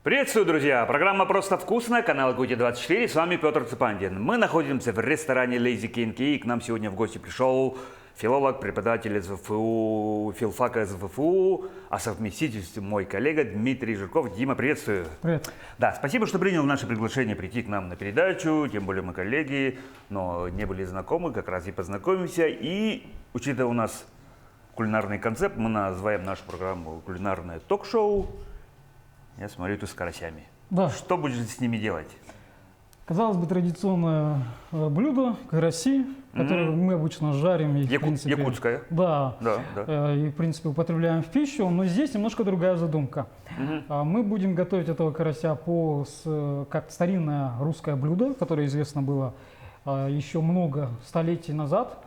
Приветствую, друзья! Программа «Просто вкусно», канал Гути24, с вами Петр Цепандин. Мы находимся в ресторане Lazy King, и к нам сегодня в гости пришел филолог, преподаватель из ВФУ, филфака из ВФУ, а совместитель мой коллега Дмитрий Жирков. Дима, приветствую! Привет! Да, спасибо, что принял наше приглашение прийти к нам на передачу, тем более мы коллеги, но не были знакомы, как раз и познакомимся. И, учитывая у нас кулинарный концепт, мы называем нашу программу «Кулинарное ток-шоу». Я смотрю, ты с карасями. Да. Что будешь с ними делать? Казалось бы, традиционное блюдо, караси, которые мы обычно жарим. И, в принципе, якутское? Да. Да. И, в принципе, употребляем в пищу, но здесь немножко другая задумка. Мы будем готовить этого карася как старинное русское блюдо, которое известно было еще много столетий назад.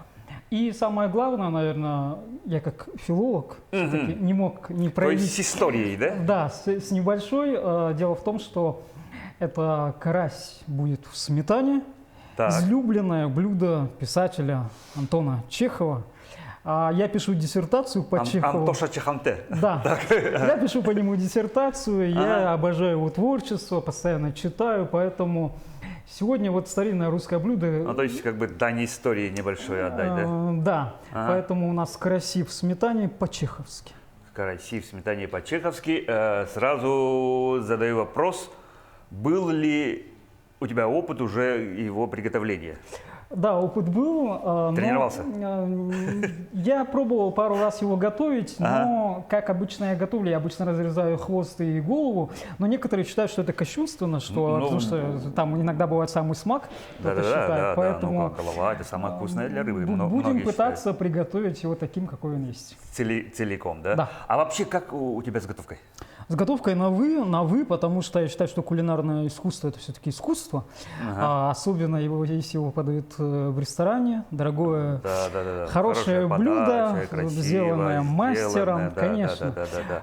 И самое главное, наверное, я как филолог все-таки не мог не проявить... То есть с историей, да? Да, с небольшой. Дело в том, что это карась будет в сметане. Так. Излюбленное блюдо писателя Антона Чехова. Я пишу диссертацию по Чехову. Антоша Чеханте. Да, я пишу по нему диссертацию, я обожаю его творчество, постоянно читаю, поэтому... Сегодня вот старинное русское блюдо. Ну, то есть, как бы дань истории небольшой отдать, да? Да, поэтому у нас караси в сметане по-чеховски. Караси в сметане по-чеховски. Сразу задаю вопрос, был ли у тебя опыт уже его приготовления? Да, опыт был. Тренировался? Я пробовал пару раз его готовить, но, как обычно я готовлю, я обычно разрезаю хвост и голову, но некоторые считают, что это кощунственно, потому что там иногда бывает самый смак, кто-то считает, поэтому голова – это самое вкусное для рыбы. Будем пытаться приготовить его таким, какой он есть. Целиком, да? Да. А вообще, как у тебя с готовкой? С готовкой на вы, потому что я считаю, что кулинарное искусство – это все-таки искусство. Особенно если его подают в ресторане. Дорогое, хорошее блюдо, сделанное мастером, конечно.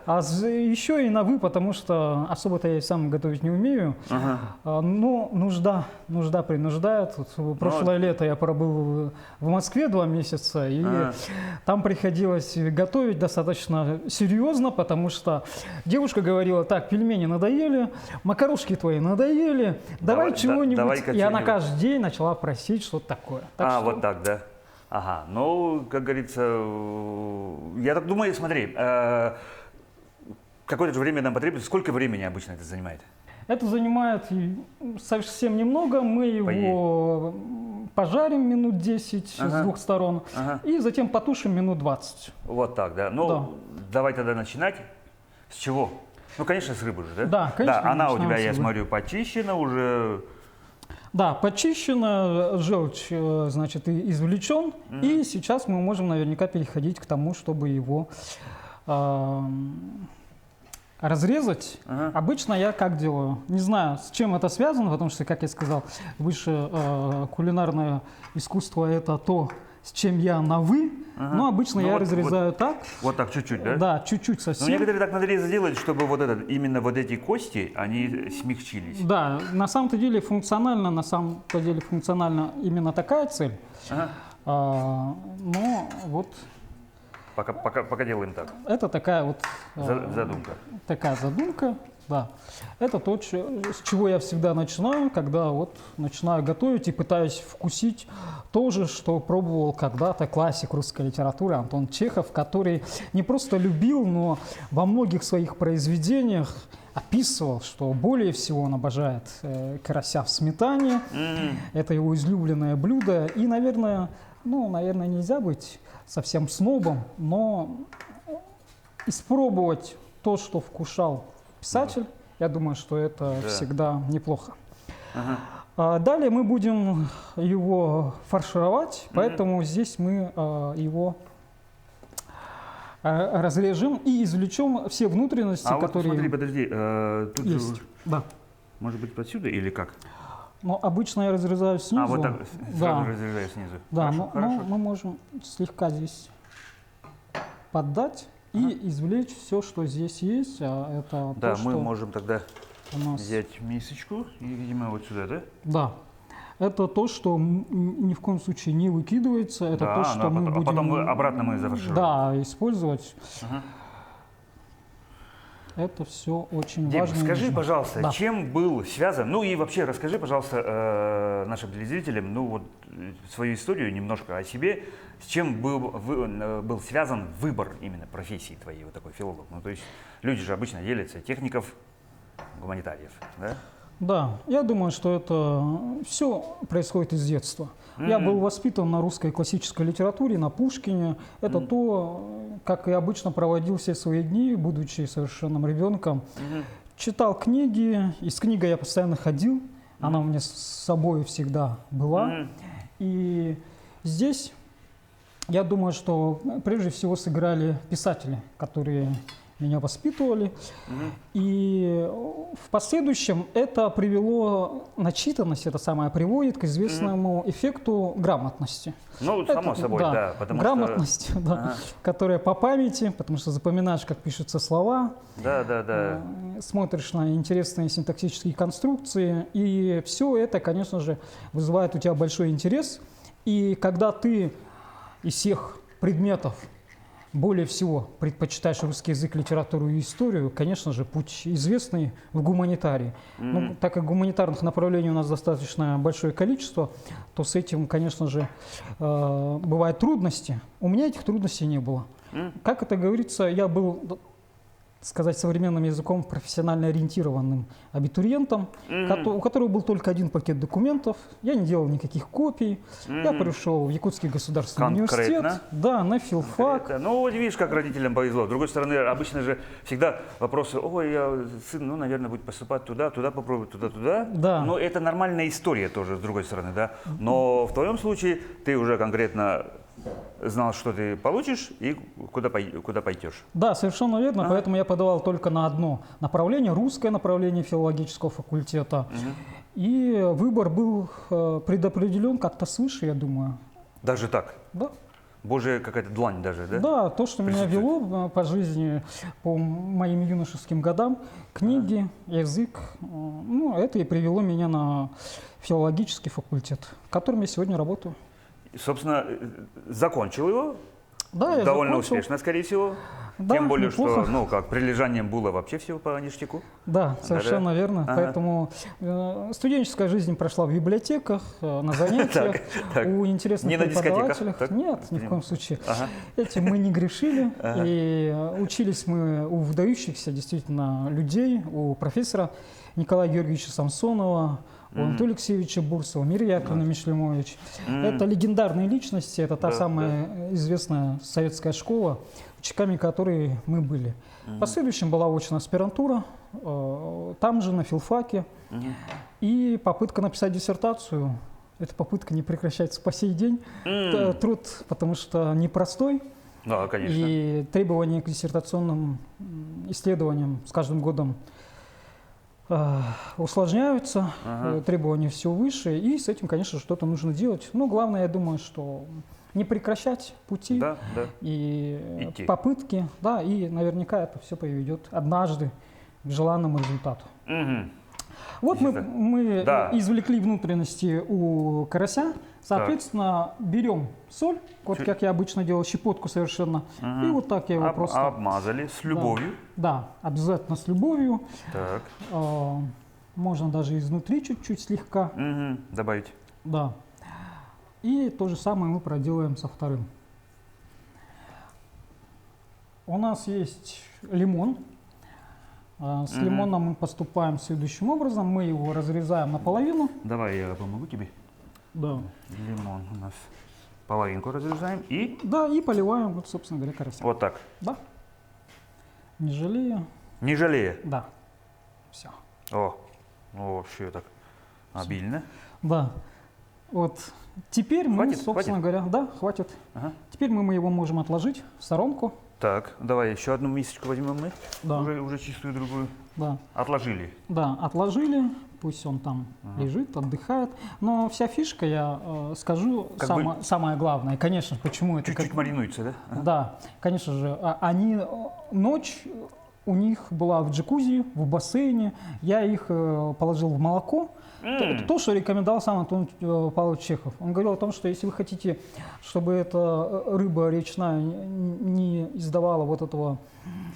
А еще и на вы, потому что особо-то я сам готовить не умею. Но нужда принуждает. Прошлое лето я пробыл в Москве 2 месяца, и там приходилось готовить достаточно серьезно, потому что девушка говорила: так, пельмени надоели, макарошки твои надоели, давай чего-нибудь. И она каждый день начала просить что-то такое. Вот так, да? Ага, ну, как говорится, я так думаю, смотри, какое-то же время нам потребуется. Сколько времени обычно это занимает? Это занимает совсем немного. Мы его пожарим минут 10 с двух сторон и затем потушим минут 20. Вот так, да? Ну, давай тогда начинать. С чего? Ну, конечно, с рыбы же, да? Да, конечно. Да, она у тебя, я смотрю, почищена уже. Да, почищена, желчь, значит, извлечен. И сейчас мы можем наверняка переходить к тому, чтобы его разрезать. Обычно я как делаю? Не знаю, с чем это связано, потому что, как я сказал, выше кулинарное искусство – это то, с чем я на «вы», но обычно я разрезаю так. Вот так чуть-чуть, да? Да, чуть-чуть совсем. Но некоторые так надрезы делают, чтобы именно вот эти кости, они смягчились. Да, на самом-то деле функционально именно такая цель. Но вот... Пока делаем так. Это такая вот... задумка. Такая задумка. Да, это то, с чего я всегда начинаю, когда вот начинаю готовить и пытаюсь вкусить то же, что пробовал когда-то классик русской литературы Антон Чехов, который не просто любил, но во многих своих произведениях описывал, что более всего он обожает карася в сметане. Это его излюбленное блюдо. И, наверное, нельзя быть совсем снобом, но испробовать то, что вкушал писатель, я думаю, что это всегда неплохо. Далее мы будем его фаршировать, поэтому здесь мы его разрежем и извлечем все внутренности, которые... Смотри, подожди, тут есть. Же... Да. Может быть, отсюда или как? Но обычно я разрезаю снизу. Вот так сразу разрезаю снизу. Да, хорошо. мы можем слегка здесь поддать и извлечь все, что здесь есть. Это да, то, мы что можем тогда нас... взять мисочку и, видимо, вот сюда, да? Да. Это то, что ни в коем случае не выкидывается. Это то, что мы будем... потом обратно мы зафаршируем. Да, использовать. Это все очень Дим, важно. скажи, пожалуйста, да. чем был связан, ну и вообще расскажи, пожалуйста, нашим телезрителям, ну вот свою историю немножко о себе, с чем был связан выбор именно профессии твоей, вот такой филолог. Ну то есть люди же обычно делятся техников, гуманитариев, да? Да, я думаю, что это все происходит из детства. Я был воспитан на русской классической литературе, на Пушкине. Это то, как и обычно проводил все свои дни, будучи совершенным ребенком. Читал книги, и с книгой я постоянно ходил. Она у меня с собой всегда была. И здесь, я думаю, что прежде всего сыграли писатели, которые меня воспитывали. И в последующем это привело, начитанность, это самое, приводит к известному эффекту грамотности. Ну, само собой, да. Потому грамотность, что... да, которая по памяти, потому что запоминаешь, как пишутся слова, смотришь на интересные синтаксические конструкции, и все это, конечно же, вызывает у тебя большой интерес. И когда ты из всех предметов более всего предпочитаешь русский язык, литературу и историю, конечно же, путь известный в гуманитарии. Ну, так как гуманитарных направлений у нас достаточно большое количество, то с этим, конечно же, бывают трудности. У меня этих трудностей не было. Как это говорится, я был, сказать современным языком, профессионально ориентированным абитуриентом, у которого был только один пакет документов. Я не делал никаких копий. Я пришел в Якутский государственный университет, да, на филфак. Ну, вот видишь, как родителям повезло. С другой стороны, обычно же всегда вопросы: ой, сын, ну, наверное, будет поступать туда, туда попробовать, туда. Да. Но это нормальная история тоже, с другой стороны, да. Но в твоем случае ты уже конкретно знал, что ты получишь и куда пойдешь. Да, совершенно верно. Поэтому я подавал только на одно направление, русское направление филологического факультета. И выбор был предопределен как-то свыше, я думаю. Даже так? Да. Божья какая-то длань даже, да? Да, то, что меня вело по жизни, по моим юношеским годам, книги, язык, ну, это и привело меня на филологический факультет, в котором я сегодня работаю. Собственно, закончил его, да, я довольно закончил. Успешно, скорее всего. Да, тем более, неплохо. Что, ну, как прилежанием было вообще все по ништяку. Да, совершенно верно. Поэтому студенческая жизнь прошла в библиотеках, на занятиях, у интересных преподавателей. Нет, ни в коем случае. Этим мы не грешили. И учились мы у выдающихся действительно людей, у профессора Николая Георгиевича Самсонова, у Анатолия Алексеевича Бурсова, Мир Яковлевна Мишлемович. Это легендарные личности, это та самая известная советская школа, учениками которой мы были. В последующем была очная аспирантура, там же на филфаке, и попытка написать диссертацию. Эта попытка не прекращается по сей день. Это труд, потому что непростой. Да, конечно. И требования к диссертационным исследованиям с каждым годом усложняются, требования все выше, и с этим, конечно, что-то нужно делать. Но главное, я думаю, что не прекращать пути и идти. Попытки, да, и наверняка это все приведет однажды к желанному результату. Вот мы извлекли внутренности у карася, соответственно, берем соль, вот как я обычно делал, щепотку совершенно, и вот так я его просто... Обмазали с любовью. Да, обязательно с любовью. Так. Можно даже изнутри чуть-чуть слегка. Добавить. Да. И то же самое мы проделаем со вторым. У нас есть лимон. С лимоном мы поступаем следующим образом. Мы его разрезаем наполовину. Давай я помогу тебе. Да. Лимон у нас половинку разрезаем и... Да, и поливаем, вот, собственно говоря, карася. Вот так? Да. Не жалея. Не жалея? Да. Все. О, вообще так обильно. Да. Вот. Теперь мы, собственно говоря, да, хватит. Теперь мы его можем отложить в сторонку. Так, давай еще одну мисочку возьмем мы. Да. Уже чистую другую. Да. Отложили. Да, отложили. Пусть он там лежит, отдыхает. Но вся фишка, я скажу, самое главное, конечно, почему это... Чуть-чуть маринуется, да? Да, конечно же. Они ночь у них была в джакузи, в бассейне. Я их положил в молоко. Это то, что рекомендовал сам Антон Павлович Чехов. Он говорил о том, что если вы хотите, чтобы эта рыба речная не издавала вот этого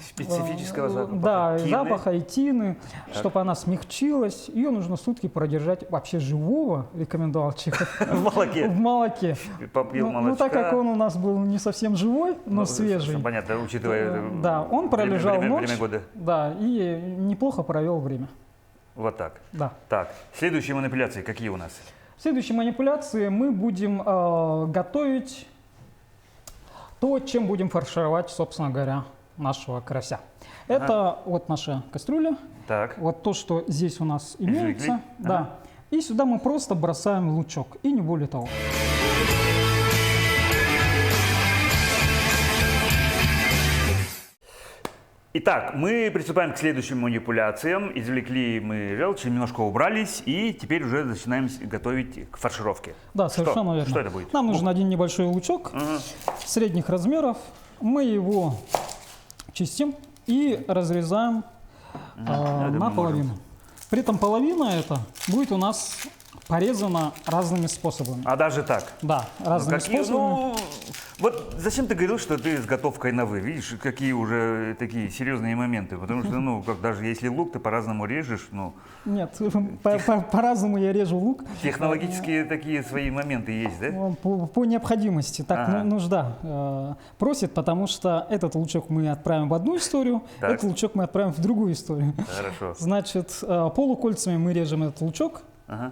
специфического запаха, да, запаха и тины, чтобы она смягчилась, ее нужно сутки продержать вообще живого, рекомендовал Чехов. В молоке. В молоке. Попил молочка. Ну, так как он у нас был не совсем живой, но свежий. Понятно, учитывая да, он пролежал ночь. Время года. Да, и неплохо провел время. Вот так. Да. Так, следующие манипуляции какие у нас? В следующей манипуляции мы будем готовить то, чем будем фаршировать, собственно говоря, нашего карася. Это вот наша кастрюля. Так. Вот то, что здесь у нас имеется. Жигли. Да. И сюда мы просто бросаем лучок, и не более того. Итак, мы приступаем к следующим манипуляциям. Извлекли мы желчь, немножко убрались, и теперь уже начинаем готовить к фаршировке. Да, совершенно верно. Что это будет? Нам нужен один небольшой лучок средних размеров. Мы его чистим и разрезаем наполовину. При этом половина это будет у нас порезана разными способами. А даже так? Да, разными способами. Вот зачем ты говорил, что ты с готовкой на «вы»? Видишь, какие уже такие серьезные моменты. Потому что, ну, как даже если лук, ты по-разному режешь, ну... Нет, по-разному я режу лук. Технологические такие свои моменты есть, да? По необходимости. Так нужда просит, потому что этот лучок мы отправим в одну историю, так. этот лучок мы отправим в другую историю. Хорошо. Значит, полукольцами мы режем этот лучок. Ага.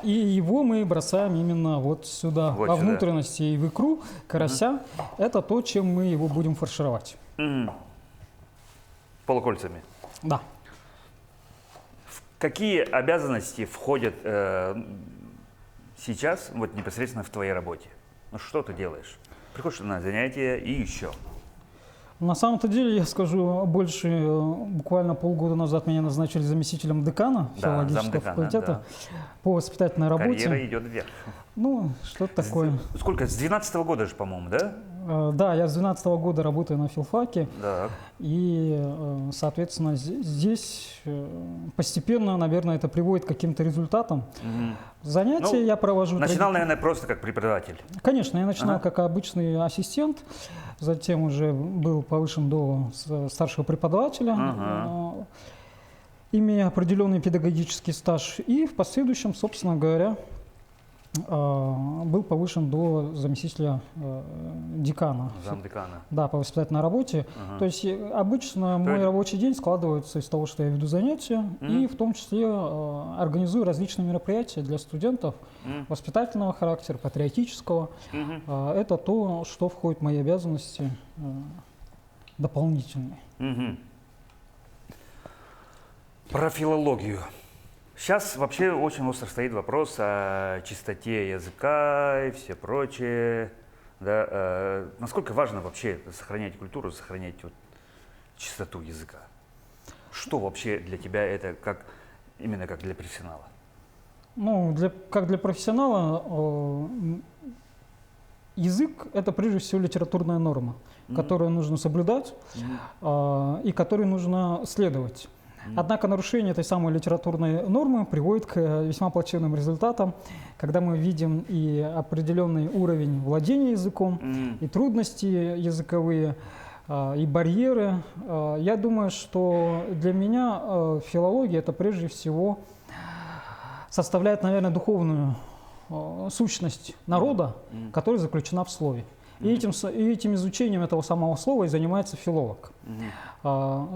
И его мы бросаем именно вот сюда, вот во сюда. внутренности и в икру карася. Это то, чем мы его будем фаршировать. Полукольцами. Да. В какие обязанности входят сейчас, вот непосредственно в твоей работе? Ну, что ты делаешь? Приходишь на занятия и еще. На самом-то деле, я скажу больше, буквально полгода назад меня назначили заместителем декана филологического факультета по воспитательной работе. Карьера идет вверх. Ну, что-то такое. Сколько? С 12-го года же, по-моему, да? Да, я с 12-го года работаю на филфаке. Так. И, соответственно, здесь постепенно, наверное, это приводит к каким-то результатам. Занятия я провожу. Начинал, наверное, просто как преподаватель. Конечно, я начинал как обычный ассистент, затем уже был повышен до старшего преподавателя, имея определенный педагогический стаж, и в последующем, собственно говоря, был повышен до заместителя декана. Замдекана. Да, по воспитательной работе. То есть обычно мой рабочий день складывается из того, что я веду занятия и в том числе организую различные мероприятия для студентов воспитательного характера, патриотического. Это то, что входит в мои обязанности дополнительные. Про филологию. Сейчас вообще очень остро стоит вопрос о чистоте языка и все прочее. Да, насколько важно вообще сохранять культуру, сохранять вот чистоту языка? Что вообще для тебя это именно как для профессионала? Ну, как для профессионала, язык – это прежде всего литературная норма, которую нужно соблюдать и которой нужно следовать. Однако нарушение этой самой литературной нормы приводит к весьма плачевным результатам, когда мы видим и определенный уровень владения языком, и трудности языковые, и барьеры. Я думаю, что для меня филология – это прежде всего составляет, наверное, духовную сущность народа, которая заключена в слове. И этим изучением этого самого слова и занимается филолог.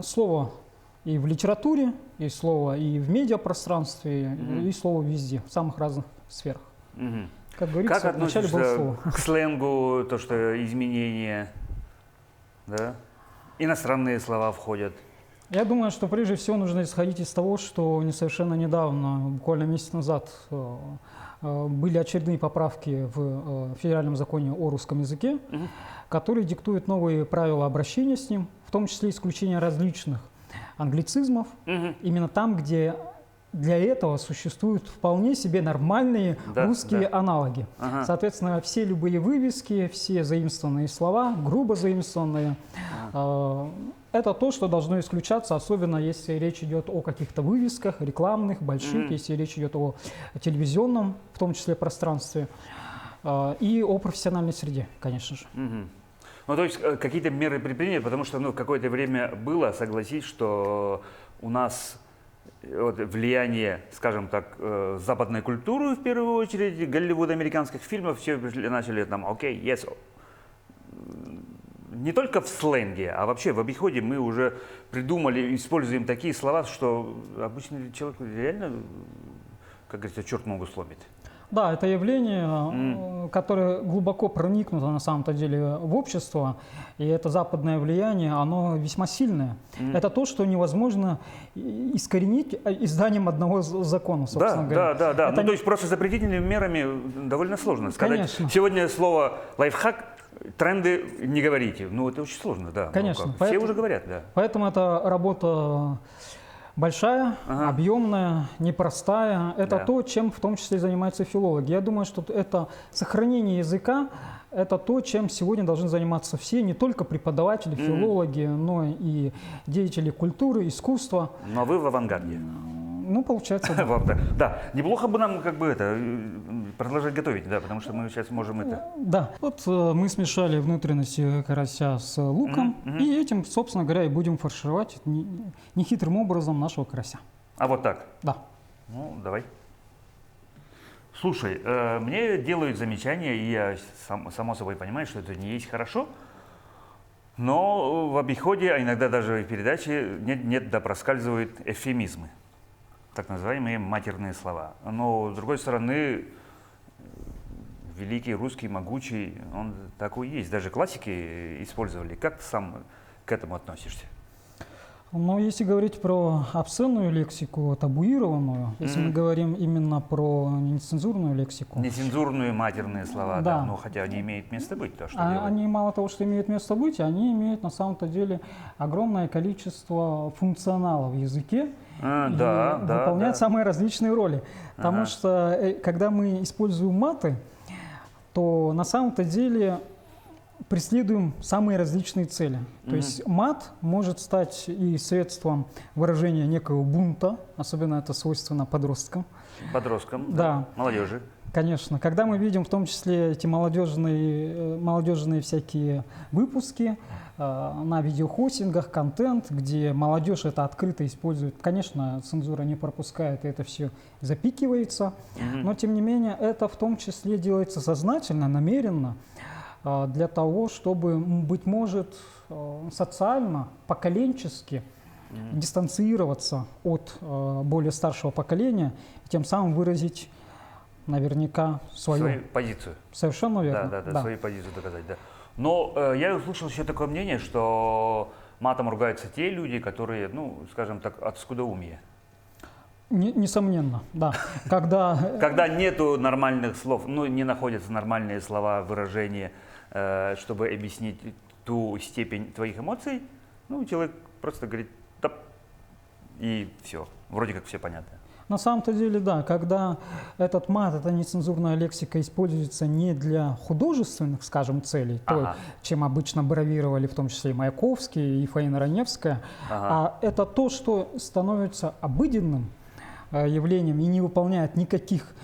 Слово и в литературе, и слово и в медиапространстве, и слово везде, в самых разных сферах. Как говорится, вначале было слово. К сленгу, то, что изменения, да? Иностранные слова входят? Я думаю, что прежде всего нужно исходить из того, что несовершенно недавно, буквально месяц назад, были очередные поправки в федеральном законе о русском языке, которые диктуют новые правила обращения с ним, в том числе исключение различных англицизмов, именно там, где для этого существуют вполне себе нормальные русские аналоги. Ага. Соответственно, все любые вывески, все заимствованные слова, грубо заимствованные, это то, что должно исключаться, особенно если речь идет о каких-то вывесках рекламных, больших, если речь идет о телевизионном, в том числе пространстве, и о профессиональной среде, конечно же. Ну, то есть какие-то меры предприняты, потому что какое-то время было, согласись, что у нас влияние, скажем так, западной культуры, в первую очередь, Голливуд, американских фильмов, все начали там, окей, yes. Не только в сленге, а вообще в обиходе мы уже придумали, используем такие слова, что обычный человек реально, как говорится, черт ногу сломит. Да, это явление, которое глубоко проникнуто на самом-то деле в общество, и это западное влияние, оно весьма сильное. Это то, что невозможно искоренить изданием одного закона, собственно говоря. Да. Это... Ну, то есть просто запретительными мерами довольно сложно сказать. Конечно. Сегодня слово лайфхак, тренды не говорите. Ну, это очень сложно, да. Конечно. Все уже говорят, да. Поэтому это работа большая, объемная, непростая. Это то, чем в том числе занимаются филологи. Я думаю, что это сохранение языка, это то, чем сегодня должны заниматься все, не только преподаватели, филологи, но и деятели культуры, искусства. Но вы в авангарде. Ну, получается, да. Да, неплохо бы нам продолжать готовить, да, потому что мы сейчас можем это... Да, вот мы смешали внутренности карася с луком, и этим, собственно говоря, и будем фаршировать нехитрым образом нашего карася. А вот так? Да. Ну, давай. Слушай, мне делают замечания, и я само собой понимаю, что это не есть хорошо, но в обиходе, а иногда даже в передаче нет да проскальзывают эвфемизмы. Так называемые матерные слова. Но, с другой стороны, великий русский, могучий, он такой есть. Даже классики использовали. Как ты сам к этому относишься? Но если говорить про обсценную лексику, табуированную, если мы говорим именно про нецензурную лексику. Нецензурные матерные слова, да. Но хотя они имеют место быть. То, что они мало того, что имеют место быть, они имеют на самом-то деле огромное количество функционалов в языке. Выполняют самые различные роли. Потому что, когда мы используем маты, то на самом-то деле преследуем самые различные цели. То есть мат может стать и средством выражения некого бунта, особенно это свойственно подросткам. Подросткам, да. Молодежи. Конечно. Когда мы видим в том числе эти молодежные всякие выпуски на видеохостингах, контент, где молодежь это открыто использует, конечно, цензура не пропускает, и это все запикивается, но тем не менее это в том числе делается сознательно, намеренно, для того, чтобы, быть может, социально, поколенчески дистанцироваться от более старшего поколения, и тем самым выразить наверняка свою позицию. Совершенно верно. Да, свою позицию доказать, да. Но я услышал еще такое мнение, что матом ругаются те люди, которые, ну, скажем так, от скудоумия. Несомненно, да. Когда нету нормальных слов, ну, не находятся нормальные слова, выражения, чтобы объяснить ту степень твоих эмоций, ну, человек просто говорит «да», и все, вроде как все понятно. На самом-то деле, да, когда этот мат, эта нецензурная лексика используется не для художественных, скажем, целей, то, чем обычно бравировали в том числе и Маяковский, и Фаина Раневская, а это то, что становится обыденным явлением и не выполняет никаких,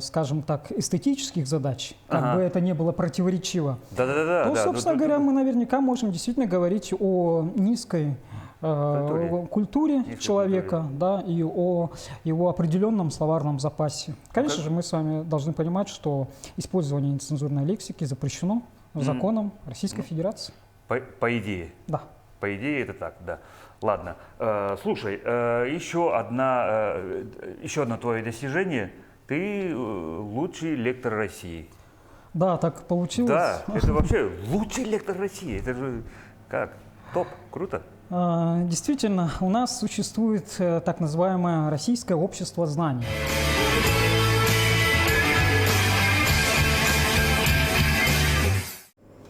скажем так, эстетических задач, как бы это не было противоречиво, то, собственно говоря, мы наверняка можем действительно говорить о низкой культуре человека, да, и о его определенном словарном запасе. Конечно же, мы с вами должны понимать, что использование нецензурной лексики запрещено законом Российской Федерации. По идее? Да. По идее это так, да. Ладно. Слушай, еще одно твое достижение. Ты лучший лектор России. Да, так получилось. Да, это вообще лучший лектор России. Это же как? Топ, круто. Действительно, у нас существует так называемое Российское общество знаний.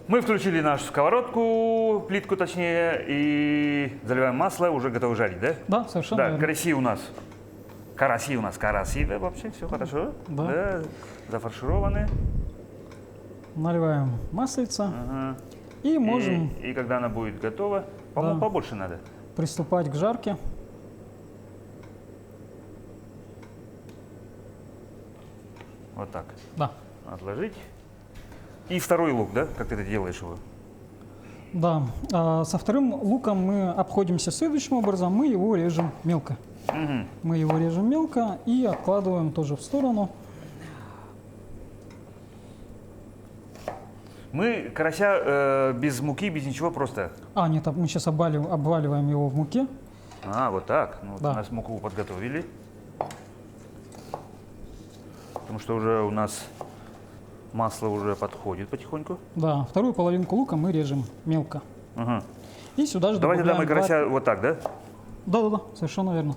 Мы включили нашу сковородку, плитку точнее, и заливаем масло, уже готовы жарить, да? Да, совершенно верно. Караси у нас Караси у нас красивые вообще, все хорошо. Да. Зафаршированы. Наливаем маслица. Ага. И можем И когда она будет готова, по-моему, Да. побольше надо. приступать к жарке. Вот так. Да. Отложить. И второй лук, да? Как ты это делаешь его? Да. Со вторым луком мы обходимся следующим образом. Мы его режем мелко. Угу. Мы его режем мелко и откладываем тоже в сторону. Мы карася без муки, без ничего просто. Нет, мы сейчас обваливаем его в муке. Вот так. Ну, вот Да. у нас муку подготовили. Потому что уже у нас масло уже подходит потихоньку. Да, вторую половинку лука мы режем мелко. Ага. И сюда же Давайте добавляем мы карася вот так, да? Да, совершенно верно.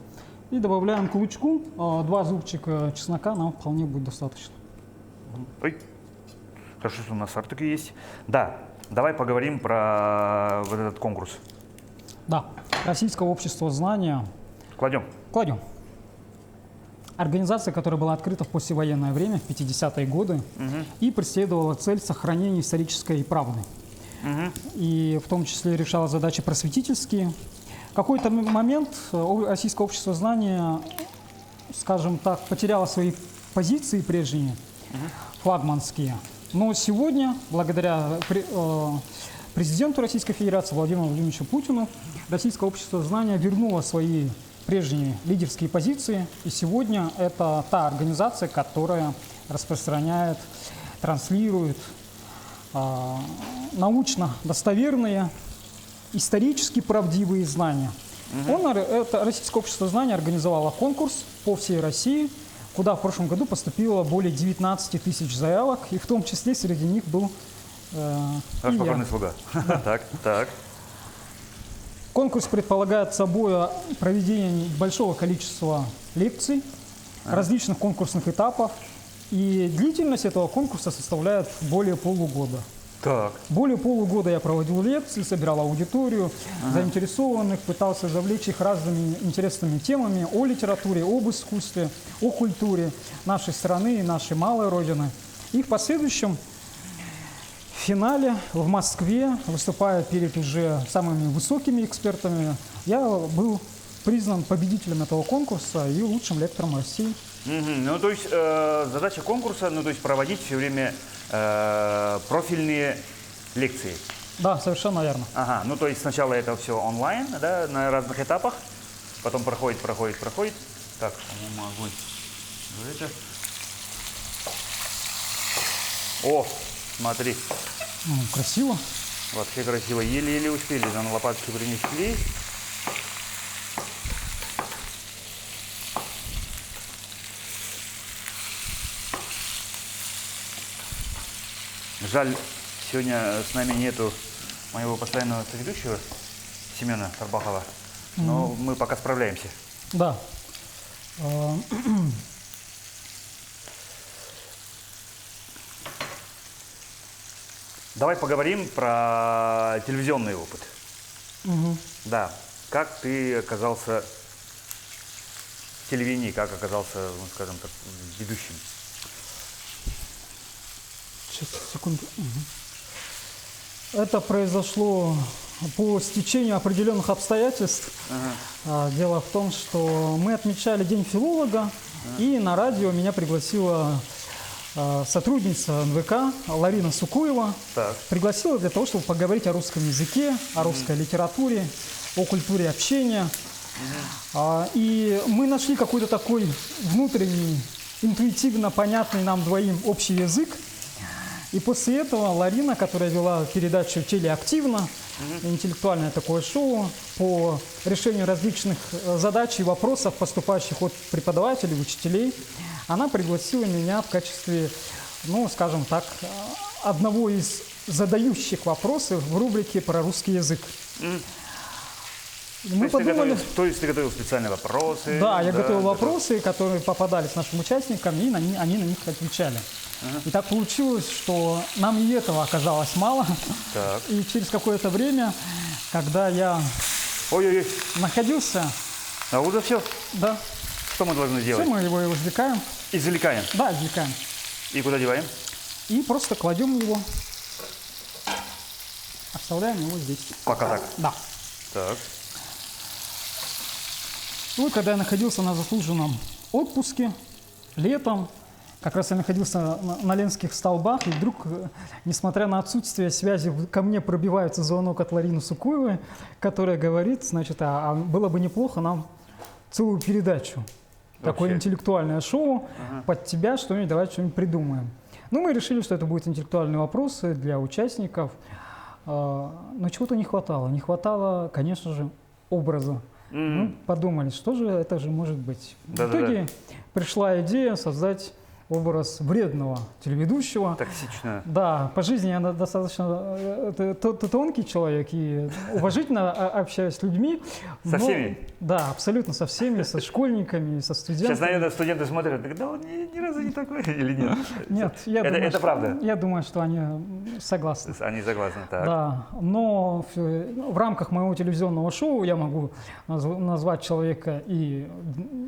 И добавляем к лучку 2 зубчика чеснока, нам вполне будет достаточно. Ой. Хорошо, что у нас фартуки есть. Да, давай поговорим про вот этот конкурс. Да, Российское общество знания. Кладем. Кладем. Организация, которая была открыта в послевоенное время, в 50-е годы, и преследовала цель сохранения исторической правды. И в том числе решала задачи просветительские. В какой-то момент Российское общество знания, скажем так, потеряло свои позиции прежние, флагманские. Но сегодня, благодаря президенту Российской Федерации Владимиру Владимировичу Путину, Российское общество знания вернуло свои прежние лидерские позиции. И сегодня это та организация, которая распространяет, транслирует научно достоверные, исторически правдивые знания. Это Российское общество знания организовало конкурс по всей России, куда в прошлом году поступило более 19 тысяч заявок, и в том числе среди них был Наш и я. покорный слуга. Так. Конкурс предполагает собой проведение большого количества лекций, различных конкурсных этапов, и длительность этого конкурса составляет более полугода. Так. Более полугода я проводил лекции, собирал аудиторию, заинтересованных, пытался завлечь их разными интересными темами о литературе, об искусстве, о культуре нашей страны и нашей малой родины. И в последующем в финале в Москве, выступая перед уже самыми высокими экспертами, я был признан победителем этого конкурса и лучшим лектором России. Ну, то есть задача конкурса, проводить все время профильные лекции. Да, совершенно верно. Ага, то есть сначала это все онлайн, да, на разных этапах, потом проходит. Так, по-моему, огонь. О, смотри. Красиво. Вообще красиво. Еле-еле успели, нам лопатки принесли. Жаль, сегодня с нами нету моего постоянного соведущего Семена Тарбахова, но мы пока справляемся. Да. Давай поговорим про телевизионный опыт. Да, как ты оказался в телевидении, как оказался, скажем так, ведущим? Секунду. Это произошло по стечению определенных обстоятельств. Дело в том, что мы отмечали День филолога, и на радио меня пригласила сотрудница НВК Ларина Сукуева. Так. Пригласила для того, чтобы поговорить о русском языке, о русской литературе, о культуре общения. И мы нашли какой-то такой внутренний, интуитивно понятный нам двоим общий язык. И после этого Ларина, которая вела передачу «Телеактивно», интеллектуальное такое шоу по решению различных задач и вопросов, поступающих от преподавателей, учителей, она пригласила меня в качестве, скажем так, одного из задающих вопросы в рубрике про русский язык. Мы подумали... То есть ты готовил специальные вопросы? Да, я готовил вопросы, которые попадались нашим участникам, и они на них отвечали. И так получилось, что нам и этого оказалось мало. Так. И через какое-то время, когда я находился... А уже все? Да. Что мы должны Все, делать? мы его извлекаем. Извлекаем. Да, извлекаем. И куда деваем? И просто кладем его, оставляем его здесь. Пока так. Да. Так. Вот когда я находился на заслуженном отпуске, летом, как раз я находился на Ленских столбах, и вдруг, несмотря на отсутствие связи, ко мне пробивается звонок от Ларины Сукуевой, которая говорит, значит, а было бы неплохо нам целую передачу, такое интеллектуальное шоу, под тебя что-нибудь, давай что-нибудь придумаем. Ну, мы решили, что это будут интеллектуальные вопросы для участников, но чего-то не хватало. Не хватало, конечно же, образа. Мы подумали, что же это же может быть. В итоге пришла идея создать образ вредного телеведущего. Токсично. Да, по жизни я достаточно тонкий человек и уважительно общаюсь с людьми. Со всеми? Да, абсолютно со всеми, со школьниками, со студентами. Сейчас, наверное, студенты смотрят, да он ни разу не такой или нет? Нет, это правда? Я думаю, что они согласны. Они согласны, так. Да, но в рамках моего телевизионного шоу я могу назвать человека и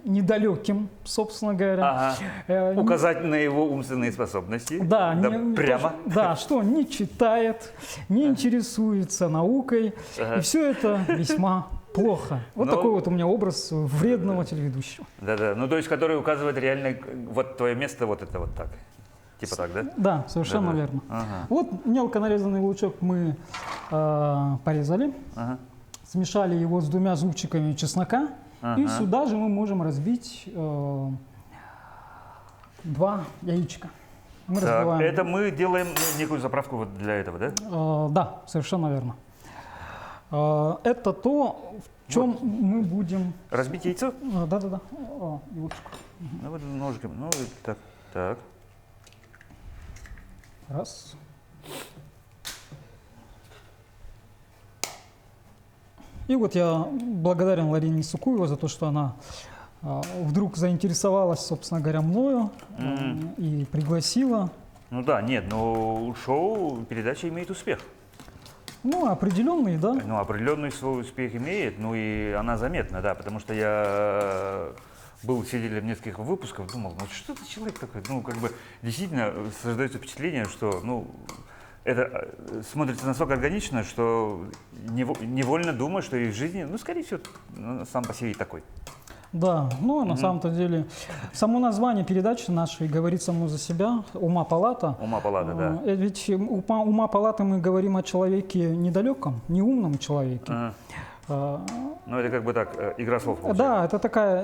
недалеким, собственно говоря. Ага. Указать на его умственные способности. Да, прямо. Да, что он не читает, не интересуется наукой, и все это весьма плохо. Вот такой вот у меня образ вредного телеведущего. Да-да, ну то есть, который указывает реально, вот твое место, вот это вот так. Типа так, да? Да, совершенно верно. Ага. Вот мелко нарезанный лучок мы порезали, смешали его с 2 зубчиками чеснока, и сюда же мы можем разбить 2 яичка. Мы так, это мы делаем некую заправку вот для этого, да? Да, совершенно верно. Это то, в чем вот мы будем... Разбить яйцо? Да-да-да. Ну вот ножиком. Ну, так, так. Раз. И вот я благодарен Ларине Сукуевой за то, что она вдруг заинтересовалась, собственно говоря, мною и пригласила. Ну да, нет, но шоу, передача имеет успех. Ну, определенный, да. Ну, определенный свой успех имеет, ну и она заметна, да, потому что я был свидетелем нескольких выпусков, думал, ну что это человек такой, ну как бы действительно создается впечатление, что, ну, это смотрится настолько органично, что невольно думаю, что и в жизни, ну, скорее всего, сам по себе такой. Да, ну, на самом-то деле, само название передачи нашей говорит само за себя, «Ума палата». «Ума палата», да. Ведь «Ума палата» мы говорим о человеке недалеком, неумном человеке. Ну, это как бы так, игра слов получается. Да, это такая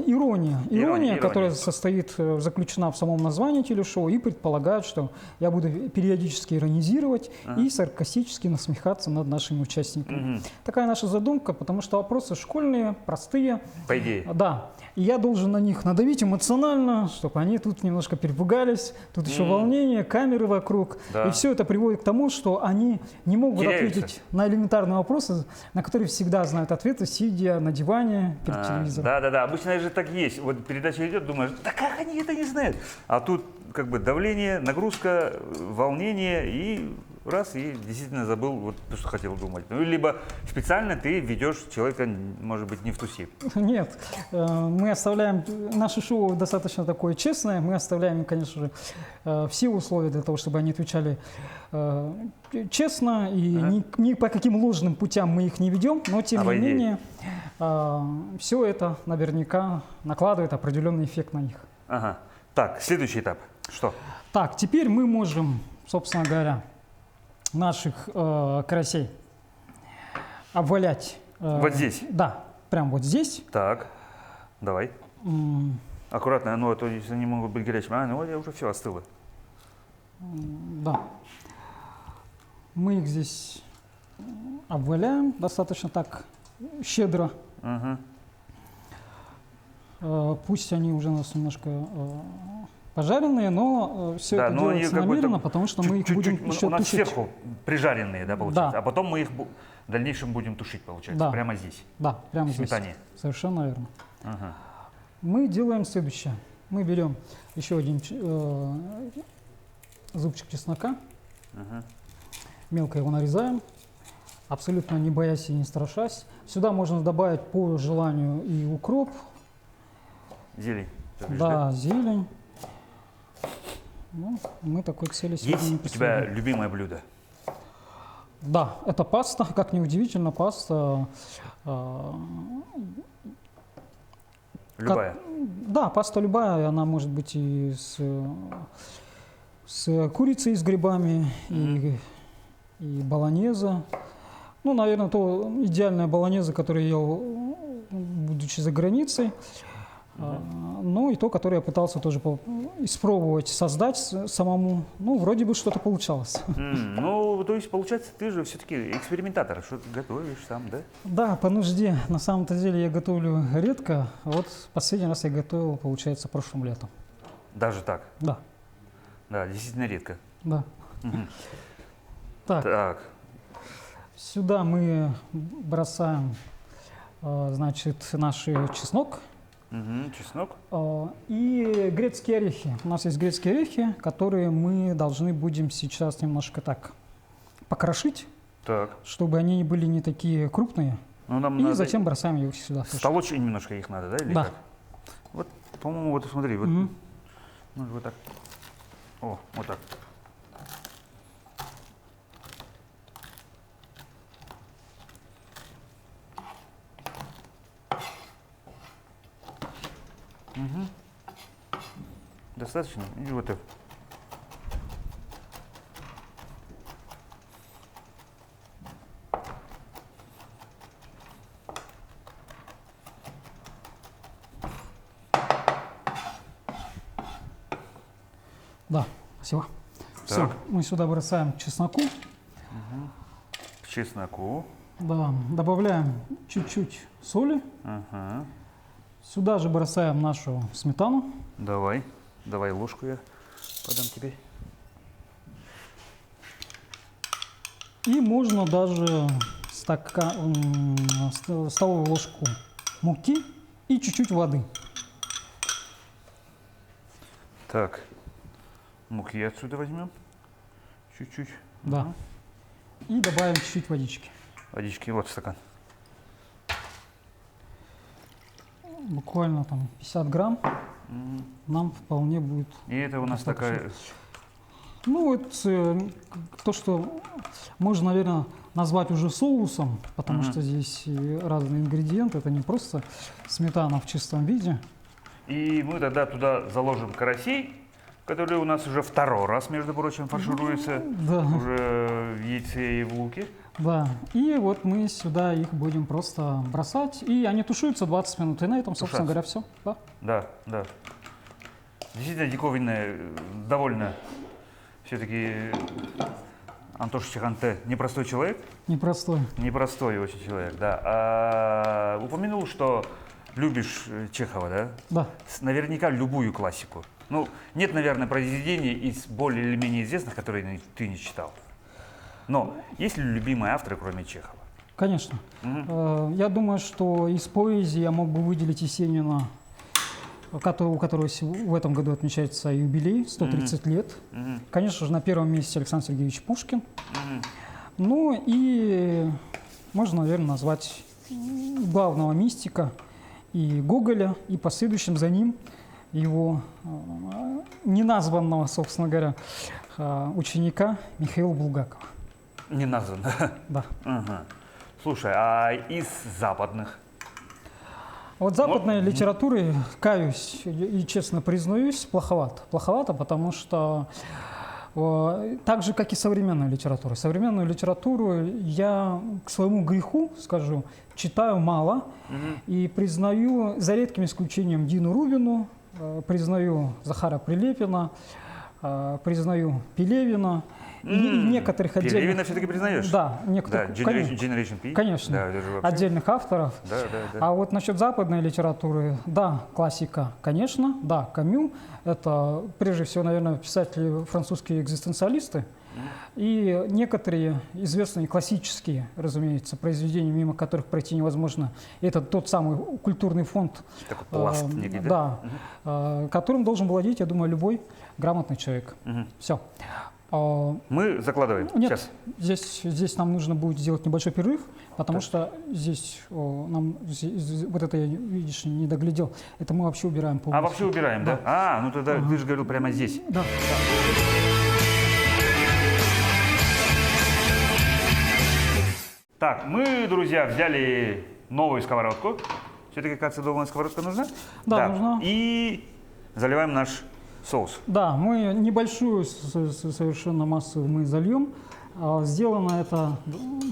ирония, которая заключена в самом названии телешоу и предполагает, что я буду периодически иронизировать и саркастически насмехаться над нашими участниками. Такая наша задумка, потому что вопросы школьные, простые. По идее. Да. И я должен на них надавить эмоционально, чтобы они тут немножко перепугались, тут еще волнение, камеры вокруг. Да. И все это приводит к тому, что они не могут ответить на элементарные вопросы, на которые всегда знают ответы, сидя на диване перед телевизором. Да-да-да, обычно же так есть. Вот передача идет, думаешь, да как они это не знают? А тут как бы давление, нагрузка, волнение и раз, и действительно забыл вот то, что хотел думать. Ну, либо специально ты ведешь человека, может быть, не в туси. Нет, мы оставляем, наше шоу достаточно такое честное, мы оставляем, конечно же, все условия для того, чтобы они отвечали честно, и ни по каким ложным путям мы их не ведем, но тем не менее все это наверняка накладывает определенный эффект на них. Ага. Так, следующий этап. Что? Так, теперь мы можем, собственно говоря, наших карасей обвалять. Вот здесь? Да, прям вот здесь. Так, давай. Аккуратно, ну, а то если они могут быть горячими. Ну, уже все остыло. Да. Мы их здесь обваляем достаточно так щедро. Пусть они уже у нас немножко пожаренные, но все это делается намеренно, потому что мы их будем еще у нас тушить. Сверху прижаренные, да, получается? Да. А потом мы их в дальнейшем будем тушить, получается, да. прямо здесь? Да, прямо здесь. Совершенно верно. Мы делаем следующее. Мы берем еще один зубчик чеснока, мелко его нарезаем, абсолютно не боясь и не страшась. Сюда можно добавить по желанию и укроп, Зелень. Да, зелень. Ну, мы такой цели сегодня не Есть у тебя преследуем. любимое блюдо? Да, это паста, как ни удивительно, паста. Любая? Да, паста любая, она может быть и с курицей, с грибами, и болонеза. Ну, наверное, то идеальная болонеза, которую я ел, будучи за границей. Ну, и то, которое я пытался тоже испробовать, создать самому. Ну, вроде бы что-то получалось. Ну, то есть, получается, ты же все-таки экспериментатор, что-то готовишь сам, да? Да, по нужде. На самом-то деле я готовлю редко. Вот последний раз я готовил, получается, прошлым летом. Даже так? Да, Да, действительно редко. да. Так, Так, сюда мы бросаем, значит, наш чеснок чеснок. и грецкие орехи. У нас есть грецкие орехи, которые мы должны будем сейчас немножко так покрошить, Так, чтобы они не были не такие крупные. ну нам И надо затем бросаем их сюда. столочь немножко их надо, да? Или Да. как? Вот, по-моему, вот смотри, вот, Мгм. ну, вот так. О, вот так. Достаточно? И вот так. Да, спасибо. Все, Так. мы сюда бросаем чесноку. К чесноку. Да, добавляем чуть-чуть соли. Ага. Сюда же бросаем нашу сметану. Давай, давай ложку я подам тебе. И можно даже столовую ложку муки и чуть-чуть воды. Так, муки отсюда возьмем. Чуть-чуть. Да. И добавим чуть-чуть водички. Водички, вот стакан. Буквально там 50 грамм. Нам вполне будет. И это у нас достаточно. такая... Ну, это то, что можно, наверное, назвать уже соусом, потому что здесь и разные ингредиенты. Это не просто сметана в чистом виде. И мы тогда туда заложим карасей, которые у нас уже второй раз, между прочим, фаршируются. Да. Уже в яйце и в луке. Да, и вот мы сюда их будем просто бросать, и они тушуются 20 минут, и на этом, собственно говоря, все. Да. Да, да. Действительно диковинная, довольно все-таки Антош Чаханте непростой человек. Непростой. Непростой очень человек, да. А, упомянул, что любишь Чехова, да? Да. Наверняка любую классику. Ну, нет, наверное, произведений из более или менее известных, которые ты не читал. Но есть ли любимые авторы, кроме Чехова? Конечно. Я думаю, что из поэзии я мог бы выделить Есенина, у которого в этом году отмечается юбилей, 130 лет. Конечно же, на первом месте Александр Сергеевич Пушкин. Ну и можно, наверное, назвать главного мистика и Гоголя, и последующим за ним его неназванного, собственно говоря, ученика Михаила Булгакова. Не назван. Да. Ага. Слушай, а из западных? Вот западной литературы, каюсь и честно признаюсь, плоховато. Плоховато, потому что так же, как и современную литературу. Современную литературу я к своему греху, скажу, читаю мало и признаю, за редким исключением, Дину Рубину, признаю Захара Прилепина, признаю Пелевина. И некоторых отдельных... Пелевина все-таки признаешь? Да, некоторых... Да, Generation P? Конечно, да, это же вообще... отдельных авторов. Да, да, да. А вот насчет западной литературы, да, классика, конечно, да, Камю, это прежде всего, наверное, писатели французские экзистенциалисты, и некоторые известные классические, разумеется, произведения, мимо которых пройти невозможно, это тот самый культурный фонд, Такой пласт некий, да? которым должен владеть, я думаю, любой грамотный человек. Все. Мы закладываем. Нет, Сейчас. здесь нам нужно будет сделать небольшой перерыв, потому что здесь нам вот это я, видишь, не доглядел. Это мы вообще убираем полностью. А вообще убираем, да? Ну тогда ты же говорил прямо здесь. Да. Так, мы, друзья, взяли новую сковородку. Все-таки, кажется, долгая сковородка нужна? Да, нужна. И заливаем наш соус. Да, мы небольшую совершенно массу мы зальем. Сделано это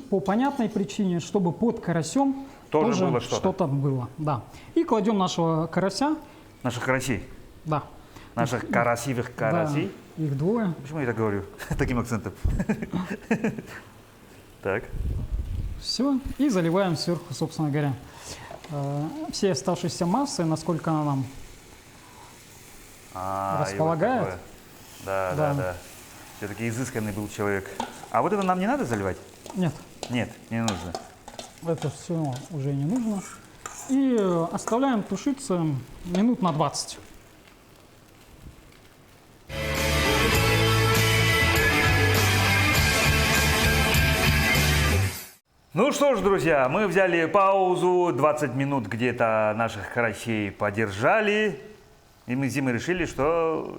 по понятной причине, чтобы под карасем тоже было что-то было. Да. И кладем нашего карася. Наших карасей. Да. Наших красивых карасей. Да, их двое. Почему я так говорю? Таким акцентом. Так. Все. И заливаем сверху, собственно говоря, все оставшиеся массы, насколько она нам располагает. Вот да. Все-таки изысканный был человек. А вот это нам не надо заливать? Нет. Нет, не нужно. Это все уже не нужно. И оставляем тушиться минут на 20. Ну что ж, друзья, мы взяли паузу, 20 минут где-то наших карасей подержали. И мы с Димой решили, что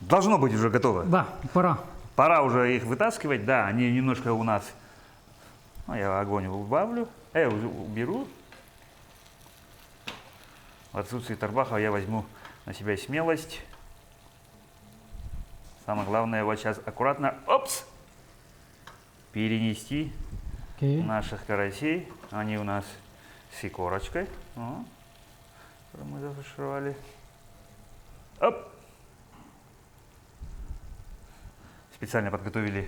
должно быть уже готово. Да, пора. Пора уже их вытаскивать, да, они немножко у нас... я огонь убавлю, уберу. В отсутствие Тарбаха я возьму на себя смелость. Самое главное, вот сейчас аккуратно, перенести наших карасей. Они у нас с икорочкой. Мы зафаршировали. Специально подготовили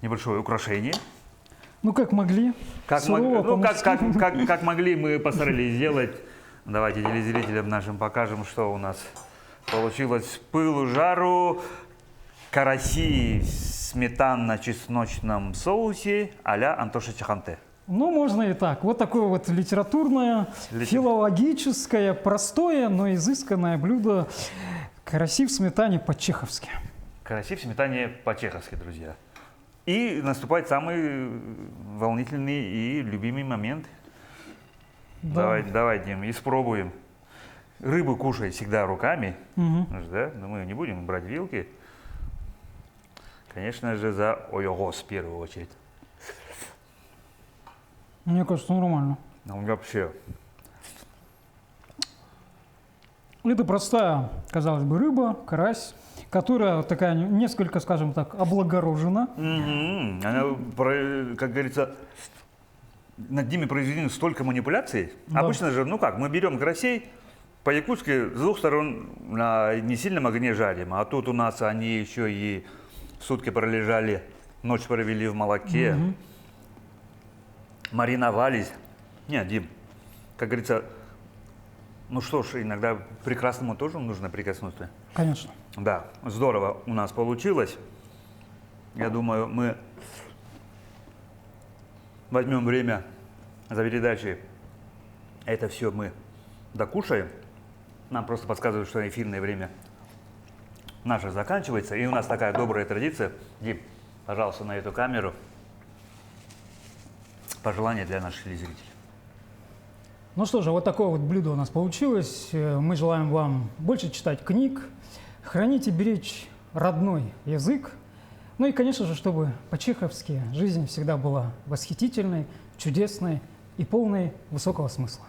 небольшое украшение. Ну, как могли. Как могли, мы постарались сделать. Давайте телезрителям нашим покажем, что у нас получилось. С пылу жару караси в сметанно-чесночном соусе а-ля Антоша Чаханте. Ну, можно и так. Вот такое вот литературное, филологическое, простое, но изысканное блюдо караси в сметане по-чеховски. Караси в сметане по-чеховски, друзья. И наступает самый волнительный и любимый момент. Да. Давай, Дим, испробуем. Рыбу кушай всегда руками, да? Но мы не будем брать вилки. Конечно же, за ойогос в первую очередь. Мне кажется, нормально. Вообще. Это простая, казалось бы, рыба, карась, которая такая несколько, скажем так, облагорожена. Она, как говорится, над ними произведено столько манипуляций. Да. Обычно же, мы берем карасей, по-якутски с двух сторон на несильном огне жарим. А тут у нас они еще и сутки пролежали, ночь провели в молоке, мариновались. Нет, Дим, как говорится, иногда прекрасному тоже нужно прикоснуться. Конечно. Да, здорово у нас получилось. Я думаю, мы возьмем время за передачей. Это все мы докушаем. Нам просто подсказывают, что эфирное время наше заканчивается. И у нас такая добрая традиция. Дим, пожалуйста, на эту камеру. Пожелания для наших телезрителей. Ну что же, вот такое вот блюдо у нас получилось. Мы желаем вам больше читать книг, хранить и беречь родной язык. Ну и, конечно же, чтобы по-чеховски жизнь всегда была восхитительной, чудесной и полной высокого смысла.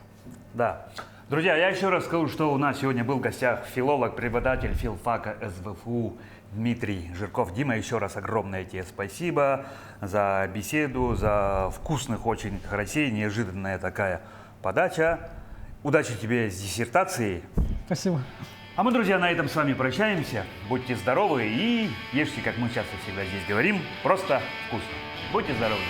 Да. Друзья, я еще раз скажу, что у нас сегодня был в гостях филолог, преподаватель филфака СВФУ Дмитрий Жирков. Дима, еще раз огромное тебе спасибо за беседу, за вкусных очень карасей, неожиданная такая подача. Удачи тебе с диссертацией. Спасибо. А мы, друзья, на этом с вами прощаемся. Будьте здоровы и ешьте, как мы часто всегда здесь говорим, просто вкусно. Будьте здоровы.